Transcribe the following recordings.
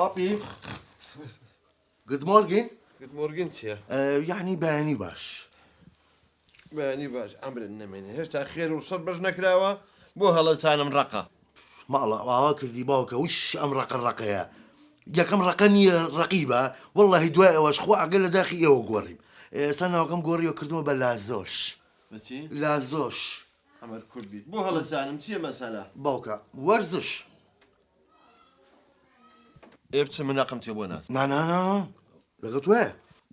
Papi. Good morning. Good morning چییە؟ يعني بەیانی باش. بەیانی باش ئەمرن نەمێنێ هێشتا خێر و شەڕ بەش نەکراوە بۆ هەڵەسانم ڕقە. ماڵە ئاوا کردی باوکە وش ئەم ڕقەیە. یەکەم ڕقە نییە ڕقیبە وەڵڵاهی دوای ئەوەش خوا ئەگەر لە داخی ئێوە گۆڕیم. سەرناوەکەم گۆڕیەوە کردووە بە لازۆش. بچی؟ لازۆش. ئەمەر کورد بیت بۆ هەڵەسانم چییە مەسەلە؟ باوکە وەرزش. ئێ بچە مناقم چێ بۆ ناس. نا لەگەڵ توێ؟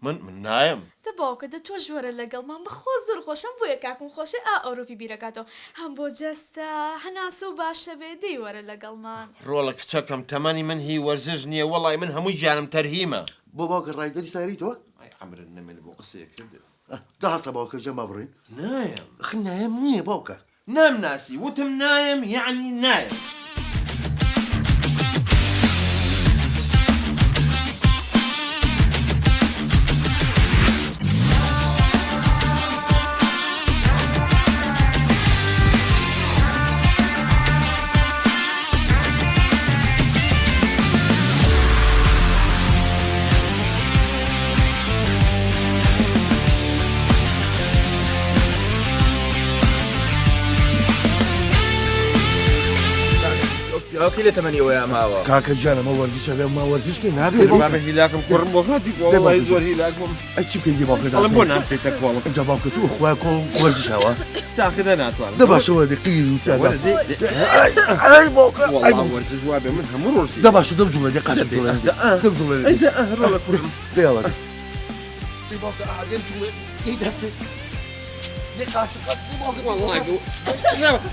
من نایم. دە باوکە دە تۆ ژوەرە لەگەڵمان بەخۆ زۆر خۆشم بۆیە کاکم خۆشی ئەوروپی بیرەکاتەوە هەم بۆ جەستە هەناسە و باشە بێ دەی وەرە لەگەڵمان. ڕۆڵە کچەکەم تەمەنی من هی وەرزش نییە وەڵی من هەمووی جانم تەرهیمە. بۆ باوکە ڕایدەری ساری تۆ؟ ئەی ئەمرن نەمێنێ بۆ قسەیە کردێ. داهەستە باوکە جەما بڕین. نایم. نایم نییە باوکە. نامناسی وتم نایم یعنی نایم. اوكي له 8 ويام هوا کاکە جانە مە وەرزشە بێ ما وەرزشکەی نابێت بابە هیلاکم کوڕم بۆ خاتی وڵی زۆر هیلاکم. ئەی چی بکەین باوکە ئەڵم بۆ ناکەیتە کۆڵم. ئەجا باوکە تو خوای کۆڵ وەرزشەوە تاقیدا ناتوانم. دە باشەوە دقیر و سادا ئەی باوکە وەڵام وەرزش وا بێ من هەموو ڕۆژی. دە باشە دەبجوڵێ دێ قەشە دەبجوڵێ ئەیدا ڕۆڵە کوڕم. دێڵە دی باوکە ئاگەر جوڵێ دەی دەسێ دێ قاچەکە دی باوکە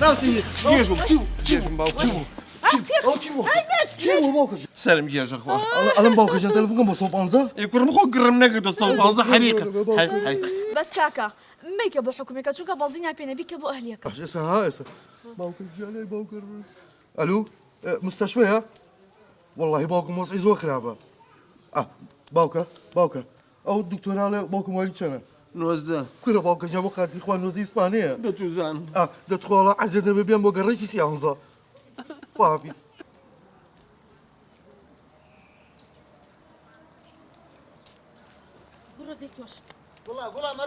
ناوسی جێژم باوکە. سرم گێژە خوا. ئەڵم باوکەجان تەلەفۆنکەم بۆ 115 ئەی کوڕم خۆ گڕم نەکردو 115 حەریکە. بەس کاکە میکە بۆ حکومێکە چونکە بەڵزی ناپێنە بیکە بۆ ئەهلیەکە. باش ئێستا ها ئێستا باوکە گیانەی باوکە ئەلو مستەشفەیە؟ وەڵڵاهی باوکم وەزعی زۆر خراپە. باوکە ئەو دکتۆرانە باوکم وەری چەنە؟ 19 کورە باوکەجان بۆ خاتی خوا نۆزی ئیسپانیە. دەتوزان. دەتخواڵە عەزیە دەبێ بێن بۆ گەڕێکی سیانزە. خواحافیز. والله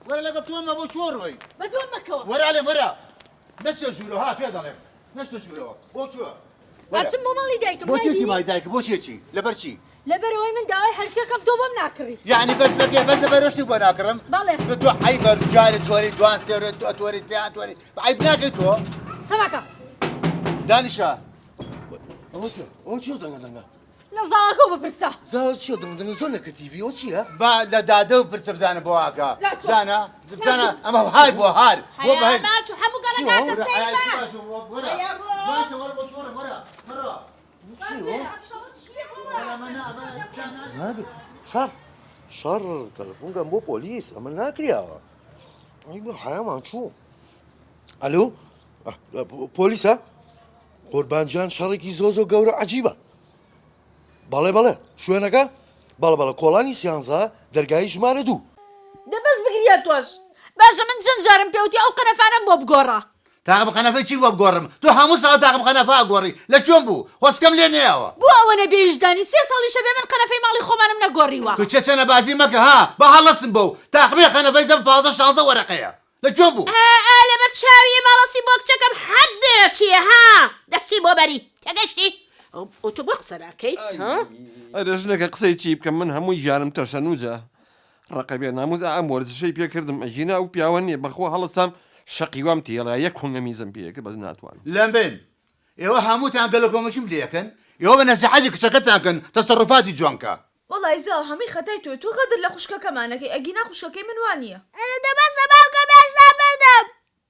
مرة لقى توما بو شوروي بەدوام مەکەوە. ورا عليه مرة نشتو شورو ها في هذا نشتو شورو بو شو هاتم بۆ ماڵی دایکم بو شو ماي دايك بو شي لبرشي لەبەرەوەی من داوای هەلچەکەم تۆ بەم ناکڕی. يعني بس بس بروشتي بو ناكرم بەڵێ بدو عيب جاري توري دوان سير توري ساعة توري عيب ناكي تو سەماکە دانشا ئەو چیە دەنگە لە زاڵەکە بپرسە. زاوە چیە دەنگە زۆر نەکەتیڤی ئەو چییە؟ با لا دادو برس بزانه بو هاكا لا شو. زانا اما هاي بو هار بو بهاي حیانات و هەموو گەڕەکاتە سەیبە. شەڕ تەلەفۆنکەم بۆ پۆلیس ئەمە ناکریاوە. ئەی بە حەیامان چوو. ئەلو پۆلیسە؟ قوربانجان شەڕێکی زۆر گەورە عەجیبە. بەڵێ شوێنەکە؟ بەڵێ کۆڵانی سیانزە دەرگای ژمارە 2. دەبەست بگریە تۆش. باشە من چەند جارم پێوتی ئەو قەنەفانم بۆ بگۆڕە. تاقم قنفه چی بو بگۆڕم تو هەموو ساڵ تاقم قەنەفا گۆڕی لە چۆن بوو خۆسکەم لێ نێەوە بۆ ئەوە نەبێویژدانی 3 ساڵیشە بێ من قەنەفەی ماڵی خۆمانم نەگۆڕیوە. تو چەنە بازی مەکە ها بە هەڵەسم بۆ تاقمێ قەنەفەی زەم 15 وەرەقەیە لە چۆن بوو لەبەر چاوی ماڕاستی بۆ کچەکەم حەدێ چییە ها دەستی بۆ بەری تەگەشتی ئەو تۆ بۆ قسە ناکەیت ها ئەرژنەکە قسەی چی بکەم من هەمووی ژانم تەشە نووجە ڕقەبێ ناموز ئەم وەرزشەی پێکردم ئەژینا و پیاوە نییە بەخۆ هەڵەسام شەقی وام تێڵە یەک هۆنگەمیزم پێیەکە بەس ناتوان لەم بن ئێوە هەمووتان گەلە کۆمەچیم لێکن ئێوە بە نەسیحەتی کچەکەتانکەن تەسەڕوفاتی جوانکە وەڵای زاو هەمووی خەتای تۆ غەدر لە خوشکەکەمانەکەی ئەگینا خوشکەکەی من وانییە. ئەرە دەبەسە باوکە باش نابەردەم.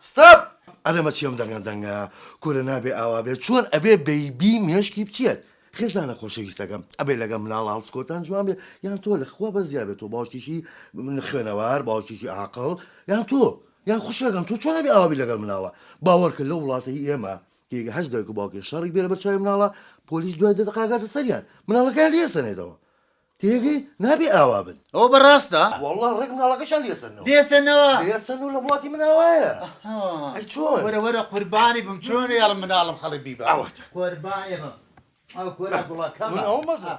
ستاپ! ئەرەمە چیم دەنگە کورە نابێ ئاوا بێت چۆن ئەبێ بەیبی مێشکی بچێت. خێزانە خۆشەویستەکەم ئەبێ لەگەم مناڵ هەڵسکۆتان جوان بێت یان تۆ لەخوا بەزیا بێت تۆ باوکێکی خوێنەوار باوکێکی عاقڵ یان تۆ یان خوشەکەم تۆ چۆن ئەبێ ئاوابی لەگەڵ مناوە باوەڕکرد لە وڵاتەی ئێمە کێگە هەش دایک و باوکێ شەڕی بێرە بەرچاوی مناڵە پۆلیس دوای دەقاگاتە سەریان مناڵەکان لێسەنێتەوە تێگەی نابێ ئاوا بن ئەوە بەڕاستە وەڵڵا ڕێک مناڵەکەشان لێسەنەوە دێسەنەوە لێسەن و لە وڵاتی مناوایە ئەی چۆن وەرە قوربانی بم چۆن یاڵم مناڵم خەڵی بیبە ئەوەتە قوربانی بم ئەو کۆرە گوڵەکەمە. من ئەو مەزە.